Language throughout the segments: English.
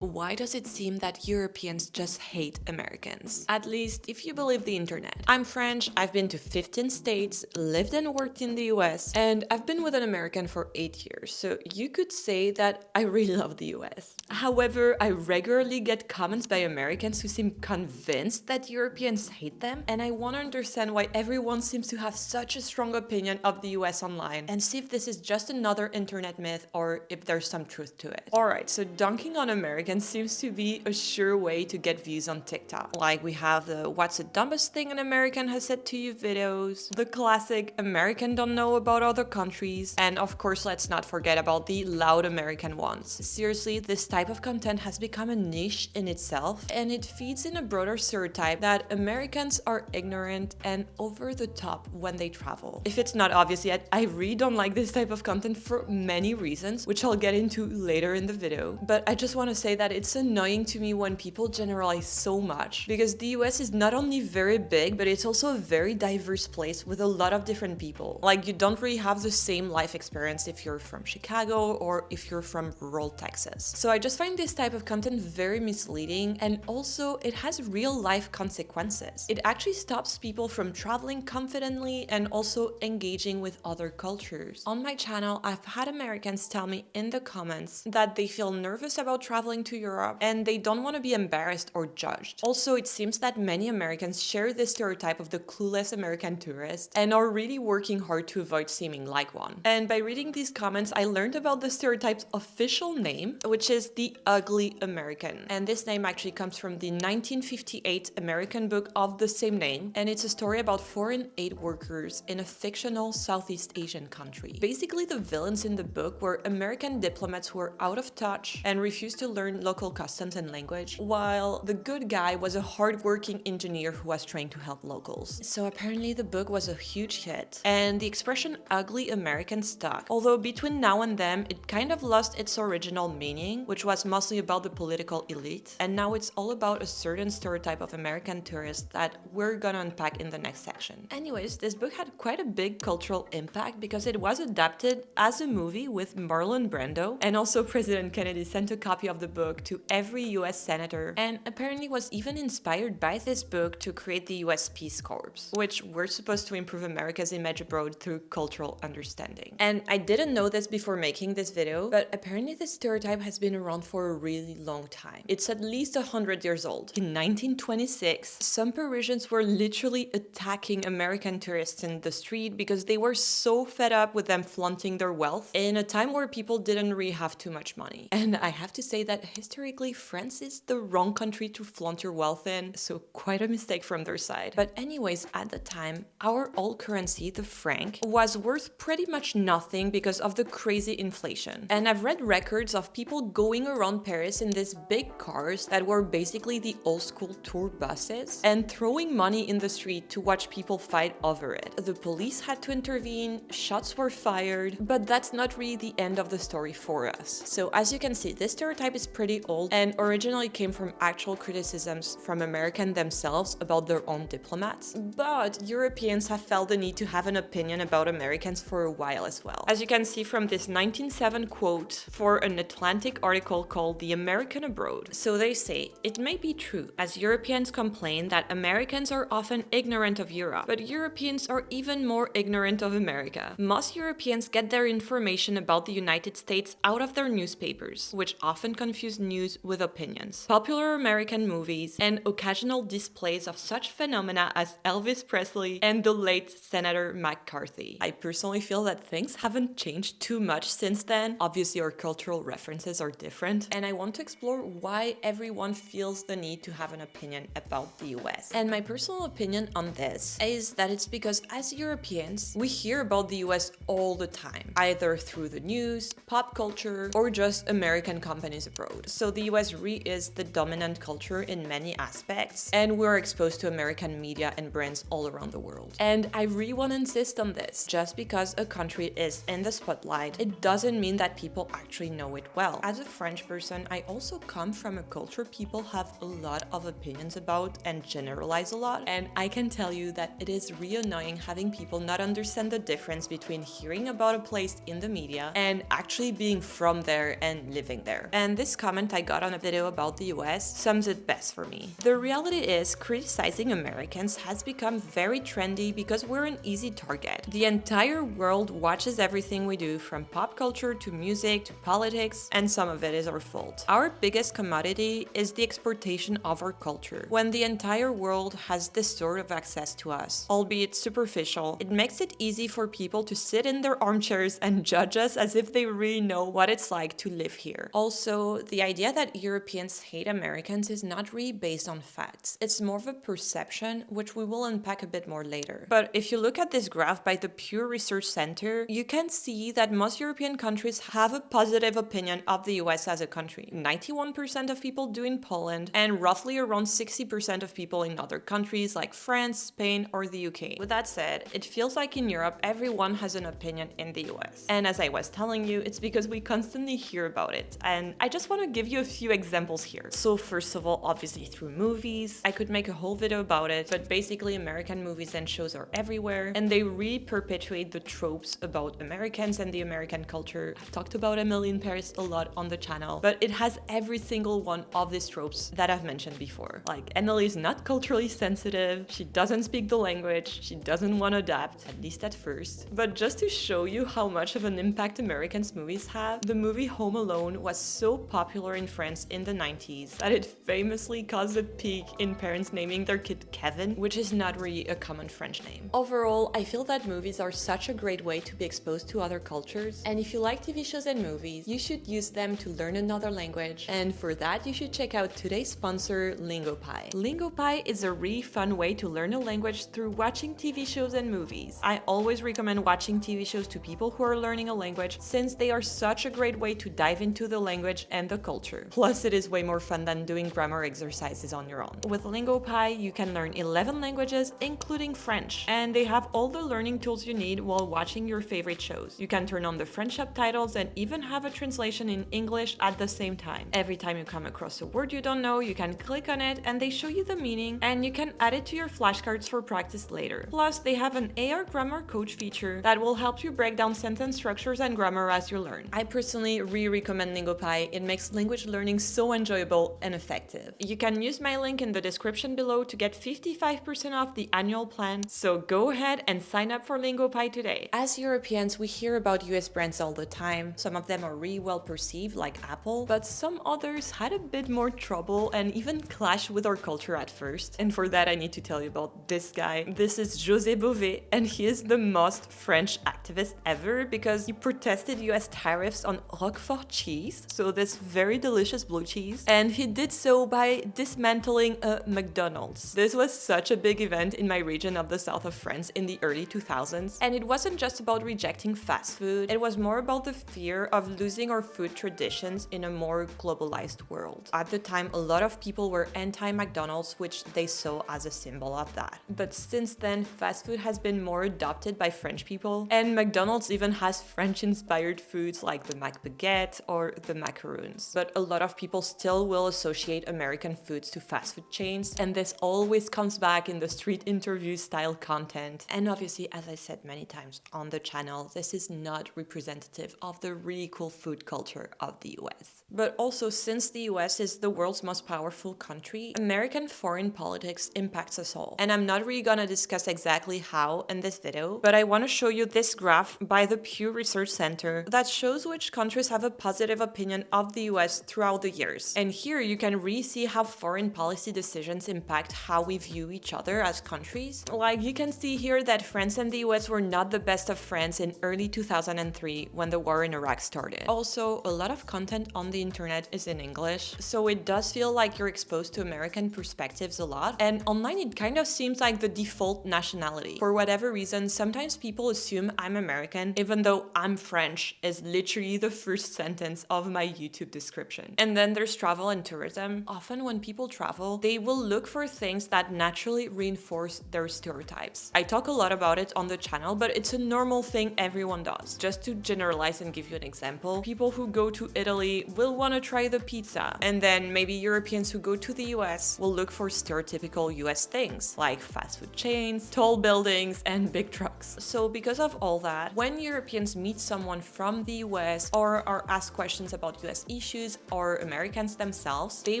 Why does it seem that Europeans just hate Americans? At least if you believe the internet. I'm French, I've been to 15 states, lived and worked in the US, and I've been with an American for 8 years, so you could say that I really love the US. However, I regularly get comments by Americans who seem convinced that Europeans hate them, and I want to understand why everyone seems to have such a strong opinion of the US online, and see if this is just another internet myth or if there's some truth to it. Alright, so dunking on Americans seems to be a sure way to get views on TikTok. Like we have the "What's the dumbest thing an American has said to you" videos, the classic "American don't know about other countries," and of course let's not forget about the loud American ones. Seriously, this type of content has become a niche in itself, and it feeds in a broader stereotype that Americans are ignorant and over the top when they travel. If it's not obvious yet, I really don't like this type of content for many reasons, which I'll get into later in the video, but I just want to say that it's annoying to me when people generalize so much, because the US is not only very big, but it's also a very diverse place with a lot of different people. Like, you don't really have the same life experience if you're from Chicago or if you're from rural Texas. So I just find this type of content very misleading, and also it has real life consequences. It actually stops people from traveling confidently and also engaging with other cultures. On my channel, I've had Americans tell me in the comments that they feel nervous about traveling to Europe and they don't want to be embarrassed or judged. Also, it seems that many Americans share this stereotype of the clueless American tourist and are really working hard to avoid seeming like one. And by reading these comments, I learned about the stereotype's official name, which is the ugly American. And this name actually comes from the 1958 American book of the same name, and it's a story about foreign aid workers in a fictional Southeast Asian country. Basically, the villains in the book were American diplomats who were out of touch and refused to learn local customs and language, while the good guy was a hardworking engineer who was trying to help locals. So apparently the book was a huge hit, and the expression ugly American stuck, although between now and then it kind of lost its original meaning, which was mostly about the political elite, and now it's all about a certain stereotype of American tourists that we're gonna unpack in the next section. Anyways, this book had quite a big cultural impact because it was adapted as a movie with Marlon Brando, and also President Kennedy sent a copy of the book to every US senator, and apparently was even inspired by this book to create the US Peace Corps, which were supposed to improve America's image abroad through cultural understanding. And I didn't know this before making this video, but apparently this stereotype has been around for a really long time. It's at least 100 years old. In 1926, some Parisians were literally attacking American tourists in the street because they were so fed up with them flaunting their wealth in a time where people didn't really have too much money. And I have to say that historically, France is the wrong country to flaunt your wealth in, so quite a mistake from their side. But anyways, at the time, our old currency, the franc, was worth pretty much nothing because of the crazy inflation. And I've read records of people going around Paris in these big cars that were basically the old school tour buses and throwing money in the street to watch people fight over it. The police had to intervene, shots were fired, but that's not really the end of the story for us. So as you can see, this stereotype is pretty old and originally came from actual criticisms from Americans themselves about their own diplomats, but Europeans have felt the need to have an opinion about Americans for a while as well. As you can see from this 1907 quote for an Atlantic article called "The American Abroad." So they say, "It may be true, as Europeans complain, that Americans are often ignorant of Europe, but Europeans are even more ignorant of America. Most Europeans get their information about the United States out of their newspapers, which often confuse news with opinions, popular American movies, and occasional displays of such phenomena as Elvis Presley and the late Senator McCarthy." I personally feel that things haven't changed too much since then. Obviously, our cultural references are different, and I want to explore why everyone feels the need to have an opinion about the US. And my personal opinion on this is that it's because as Europeans, we hear about the US all the time, either through the news, pop culture, or just American companies abroad. So the US really is the dominant culture in many aspects, and we're exposed to American media and brands all around the world. And I really want to insist on this. Just because a country is in the spotlight, it doesn't mean that people actually know it well. As a French person, I also come from a culture people have a lot of opinions about and generalize a lot, and I can tell you that it is really annoying having people not understand the difference between hearing about a place in the media and actually being from there and living there. And this comment I got on a video about the US sums it best for me. The reality is, criticizing Americans has become very trendy because we're an easy target. The entire world watches everything we do, from pop culture to music to politics, and some of it is our fault. Our biggest commodity is the exportation of our culture. When the entire world has this sort of access to us, albeit superficial, it makes it easy for people to sit in their armchairs and judge us as if they really know what it's like to live here. Also, the idea that Europeans hate Americans is not really based on facts. It's more of a perception, which we will unpack a bit more later. But if you look at this graph by the Pew Research Center, you can see that most European countries have a positive opinion of the US as a country. 91% of people do in Poland, and roughly around 60% of people in other countries like France, Spain, or the UK. With that said, it feels like in Europe, everyone has an opinion in the US. And as I was telling you, it's because we constantly hear about it. And I just want to give you a few examples here. So first of all, obviously through movies. I could make a whole video about it, but basically American movies and shows are everywhere, and they really perpetuate the tropes about Americans and the American culture. I've talked about Emily in Paris a lot on the channel, but it has every single one of these tropes that I've mentioned before. Like, Emily is not culturally sensitive, she doesn't speak the language, she doesn't want to adapt, at least at first. But just to show you how much of an impact Americans' movies have, the movie Home Alone was so popular in France in the 90s that it famously caused a peak in parents naming their kid Kevin, which is not really a common French name. Overall, I feel that movies are such a great way to be exposed to other cultures, and if you like TV shows and movies, you should use them to learn another language, and for that you should check out today's sponsor, LingoPie. LingoPie is a really fun way to learn a language through watching TV shows and movies. I always recommend watching TV shows to people who are learning a language, since they are such a great way to dive into the language and the culture. Plus, it is way more fun than doing grammar exercises on your own. With LingoPie, you can learn 11 languages, including French, and they have all the learning tools you need while watching your favorite shows. You can turn on the French subtitles and even have a translation in English at the same time. Every time you come across a word you don't know, you can click on it and they show you the meaning, and you can add it to your flashcards for practice later. Plus, they have an AR grammar coach feature that will help you break down sentence structures and grammar as you learn. I personally really recommend LingoPie. It makes language learning so enjoyable and effective. You can use my link in the description below to get 55% off the annual plan, so go ahead and sign up for LingoPie today. As Europeans, we hear about US brands all the time. Some of them are really well perceived, like Apple, but some others had a bit more trouble and even clash with our culture at first. And for that, I need to tell you about this guy. This is José Bové, and he is the most French activist ever because he protested US tariffs on Roquefort cheese, so this very delicious blue cheese, and he did so by dismantling a McDonald's. This was such a big event in my region of the south of France in the early 2000s, and it wasn't just about rejecting fast food, it was more about the fear of losing our food traditions in a more globalized world. At the time, a lot of people were anti-McDonald's, which they saw as a symbol of that. But since then, fast food has been more adopted by French people, and McDonald's even has French-inspired foods like the McBaguette or the macaroons. But a lot of people still will associate American foods to fast food chains, and this always comes back in the street interview style content. And obviously, as I said many times on the channel, this is not representative of the really cool food culture of the US. But also, since the US is the world's most powerful country, American foreign politics impacts us all. And I'm not really gonna discuss exactly how in this video, but I want to show you this graph by the Pew Research Center that shows which countries have a positive opinion of the US throughout the years. And here you can really see how foreign policy decisions impact how we view each other as countries. Like, you can see here that France and the US were not the best of friends in early 2003 when the war in Iraq started. Also, a lot of content on the internet is in English, so it does feel like you're exposed to American perspectives a lot, and online it kind of seems like the default nationality. For whatever reason, sometimes people assume I'm American, even though I'm French is literally the first sentence of my YouTube description. And then there's travel and tourism. Often when people travel, they will look for things that naturally reinforce their stereotypes. I talk a lot about it on the channel, but it's a normal thing everyone does. Just to generalize and give you an example, people who go to Italy will want to try the pizza, and then maybe Europeans who go to the US will look for stereotypical US things like fast food chains, tall buildings, and big trucks. So because of all that, when Europeans meet someone from the US or are asked questions about US issues, countries or Americans themselves, they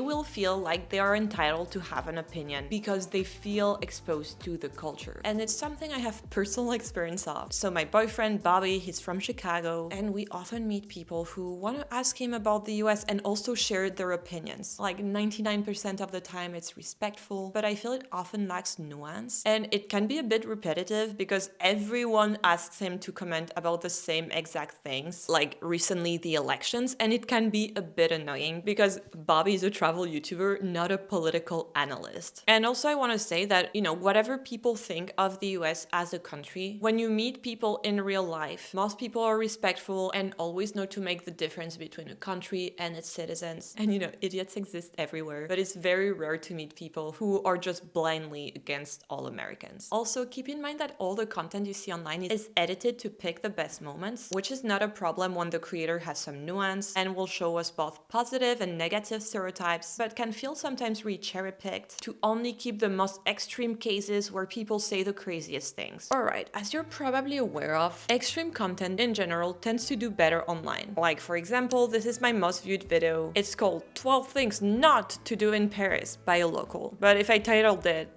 will feel like they are entitled to have an opinion because they feel exposed to the culture. And it's something I have personal experience of. So my boyfriend Bobby, he's from Chicago, and we often meet people who want to ask him about the US and also share their opinions. Like 99% of the time it's respectful, but I feel it often lacks nuance. And it can be a bit repetitive because everyone asks him to comment about the same exact things, like recently the elections, and it can be a bit annoying because Bobby is a travel YouTuber, not a political analyst. And also I want to say that, whatever people think of the US as a country, when you meet people in real life, most people are respectful and always know to make the difference between a country and its citizens. And idiots exist everywhere, but it's very rare to meet people who are just blindly against all Americans. Also, keep in mind that all the content you see online is edited to pick the best moments, which is not a problem when the creator has some nuance and will show us both positive and negative stereotypes, but can feel sometimes really cherry-picked to only keep the most extreme cases where people say the craziest things. Alright, as you're probably aware of, extreme content in general tends to do better online. Like, for example, this is my most viewed video. It's called 12 Things Not to Do in Paris by a local. But if I titled it,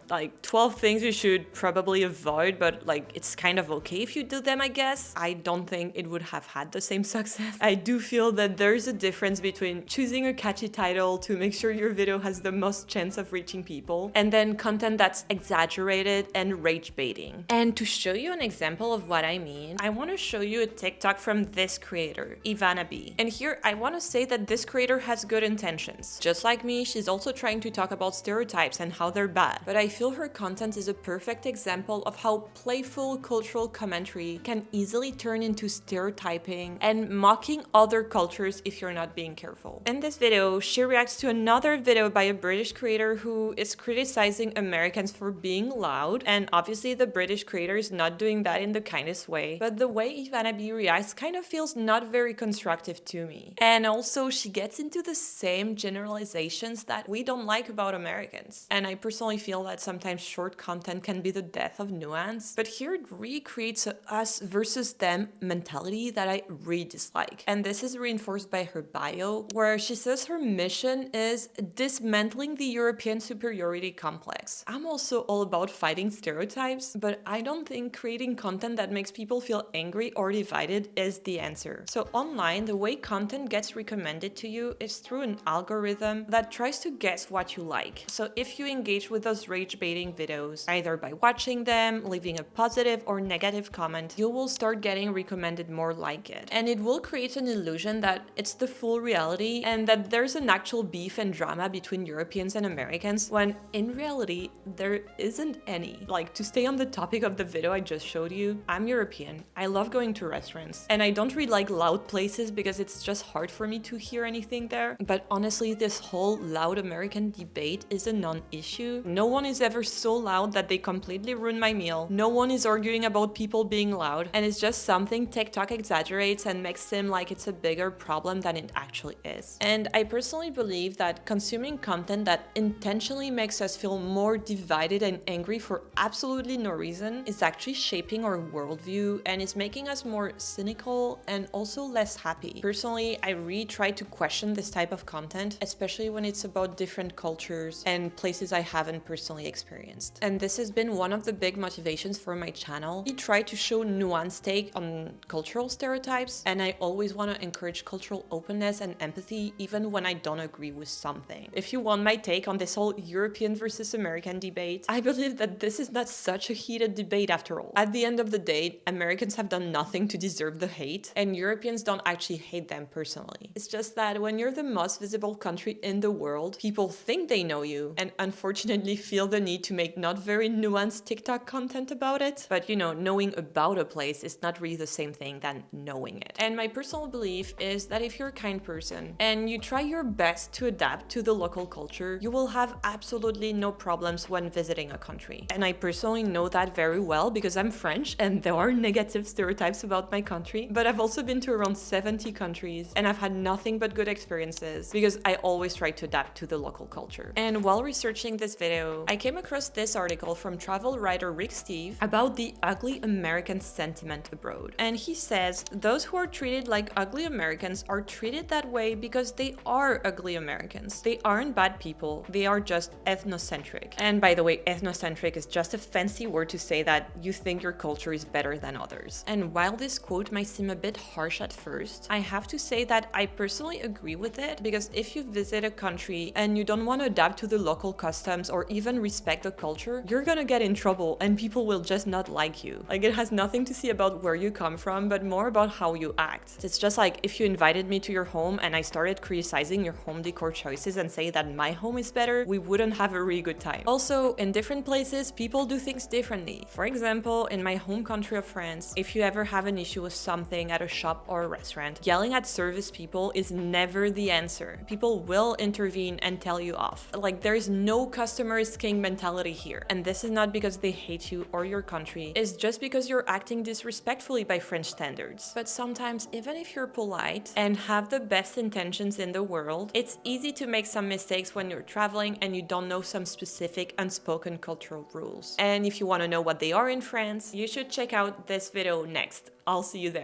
12 things you should probably avoid, but it's kind of okay if you do them, I guess, I don't think it would have had the same success. I do feel that there's a difference between choosing a catchy title to make sure your video has the most chance of reaching people, and then content that's exaggerated and rage baiting. And to show you an example of what I mean, I want to show you a TikTok from this creator, Ivana B. And here I want to say that this creator has good intentions. Just like me, she's also trying to talk about stereotypes and how they're bad. But I feel her content is a perfect example of how playful cultural commentary can easily turn into stereotyping and mocking other cultures if you're not being careful. In this video, she reacts to another video by a British creator who is criticizing Americans for being loud, and obviously the British creator is not doing that in the kindest way, but the way Ivana B reacts kind of feels not very constructive to me. And also she gets into the same generalizations that we don't like about Americans. And I personally feel that sometimes short content can be the death of nuance, but here it really creates a us versus them mentality that I really dislike. And this is reinforced by her bio, where she says her mission is dismantling the European superiority complex. I'm also all about fighting stereotypes, but I don't think creating content that makes people feel angry or divided is the answer. So online, the way content gets recommended to you is through an algorithm that tries to guess what you like. So if you engage with those rage baiting videos, either by watching them, leaving a positive or negative comment, you will start getting recommended more like it. And it will create an illusion that it's the full reality and that there's an actual beef and drama between Europeans and Americans, when in reality, there isn't any. Like, to stay on the topic of the video I just showed you, I'm European. I love going to restaurants, and I don't really like loud places because it's just hard for me to hear anything there. But honestly, this whole loud American debate is a non-issue. No one is ever so loud that they completely ruin my meal. No one is arguing about people being loud, and it's just something TikTok exaggerates and makes seem like it's a bigger problem than it actually is. And I personally believe that consuming content that intentionally makes us feel more divided and angry for absolutely no reason is actually shaping our worldview and is making us more cynical and also less happy. Personally, I really try to question this type of content, especially when it's about different cultures and places I haven't personally experienced. And this has been one of the big motivations for my channel. I try to show nuanced take on cultural stereotypes, and I always want to encourage cultural openness and empathy even when I don't agree with something. If you want my take on this whole European versus American debate, I believe that this is not such a heated debate after all. At the end of the day, Americans have done nothing to deserve the hate, and Europeans don't actually hate them personally. It's just that when you're the most visible country in the world, people think they know you, and unfortunately feel the need to make not very nuanced TikTok content about it. But knowing about a place is not really the same thing than knowing it. And my personal belief is that if you're a kind person and you try your best to adapt to the local culture, you will have absolutely no problems when visiting a country. And I personally know that very well because I'm French and there are negative stereotypes about my country, but I've also been to around 70 countries and I've had nothing but good experiences because I always try to adapt to the local culture. And while researching this video, I came across this article from travel writer Rick Steve about the ugly American sentiment abroad. And he says, those who are treated like ugly Americans are treated that way because they are ugly Americans. They aren't bad people, they are just ethnocentric. And by the way, ethnocentric is just a fancy word to say that you think your culture is better than others. And while this quote might seem a bit harsh at first, I have to say that I personally agree with it, because if you visit a country and you don't want to adapt to the local customs or even respect the culture, you're gonna get in trouble and people will just not like you. Like, it has nothing to say about where you come from, but more about how you act. It's just like if you invited me to your home and I started criticizing your home decor choices and say that my home is better, we wouldn't have a really good time. Also, in different places, people do things differently. For example, in my home country of France, if you ever have an issue with something at a shop or a restaurant, yelling at service people is never the answer. People will intervene and tell you off. Like, there's no customer is king mentality here. And this is not because they hate you or your country, it's just because you're acting disrespectfully by French standards. But sometimes, even if you're polite and have the best intentions in the world, it's easy to make some mistakes when you're traveling and you don't know some specific unspoken cultural rules. And if you want to know what they are in France, you should check out this video next. I'll see you there.